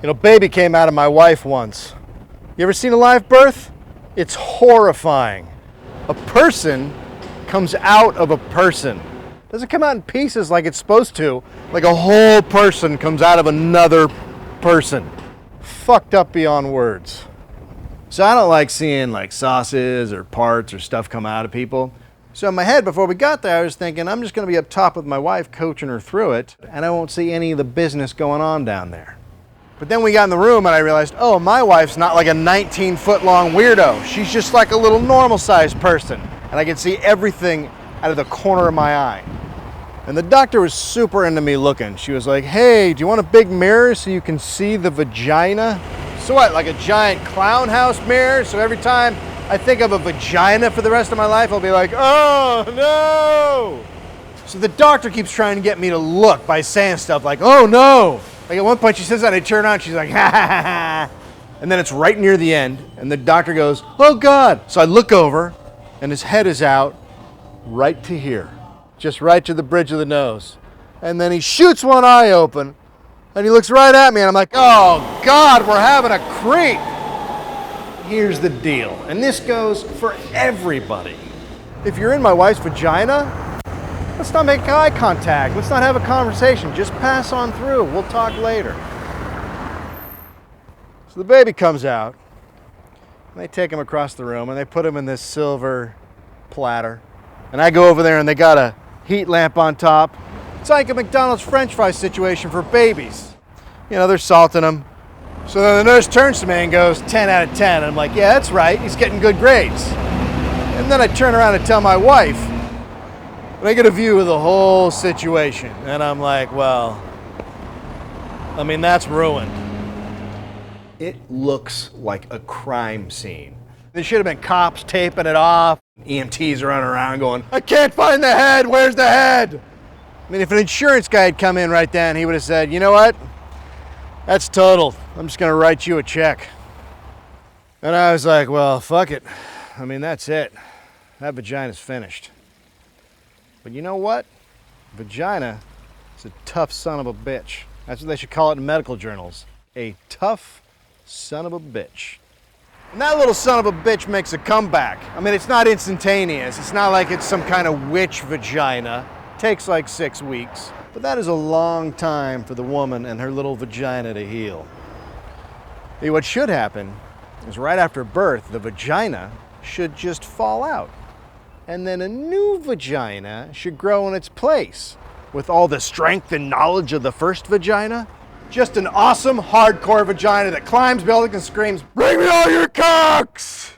You know, baby came out of my wife once. You ever seen a live birth? It's horrifying. A person comes out of a person. Doesn't come out in pieces like it's supposed to, like a whole person comes out of another person. Fucked up beyond words. So I don't like seeing like sauces or parts or stuff come out of people. So in my head, before we got there, I was thinking I'm just gonna be up top with my wife coaching her through it, and I won't see any of the business going on down there. But then we got in the room and I realized, oh, my wife's not like a 19-foot long weirdo. She's just like a little normal sized person. And I could see everything out of the corner of my eye. And the doctor was super into me looking. She was like, hey, do you want a big mirror so you can see the vagina? So what, like a giant clown house mirror? So every time I think of a vagina for the rest of my life, I'll be like, oh no! So the doctor keeps trying to get me to look by saying stuff like, oh no! Like at one point she says that, I turn around, she's like, ha ha ha ha. And then it's right near the end, and the doctor goes, oh God. So I look over, and his head is out right to here. Just right to the bridge of the nose. And then he shoots one eye open, and he looks right at me, and I'm like, oh God, we're having a creep. Here's the deal, and this goes for everybody. If you're in my wife's vagina, let's not make eye contact. Let's not have a conversation. Just pass on through. We'll talk later. So the baby comes out, and they take him across the room, and they put him in this silver platter. And I go over there, and they got a heat lamp on top. It's like a McDonald's French fry situation for babies. You know, they're salting them. So then the nurse turns to me and goes, 10 out of 10. And I'm like, yeah, that's right. He's getting good grades. And then I turn around and tell my wife, and I get a view of the whole situation. And I'm like, well, I mean, that's ruined. It looks like a crime scene. There should have been cops taping it off. EMTs running around going, I can't find the head, where's the head? I mean, if an insurance guy had come in right then, he would have said, you know what? That's total. I'm just gonna write you a check. And I was like, well, fuck it. I mean, that's it. That vagina's finished. But you know what? Vagina is a tough son of a bitch. That's what they should call it in medical journals. A tough son of a bitch. And that little son of a bitch makes a comeback. I mean, it's not instantaneous. It's not like it's some kind of witch vagina. It takes like 6 weeks. But that is a long time for the woman and her little vagina to heal. See, what should happen is right after birth, the vagina should just fall out. And then a new vagina should grow in its place. With all the strength and knowledge of the first vagina, just an awesome, hardcore vagina that climbs buildings and screams, bring me all your cocks!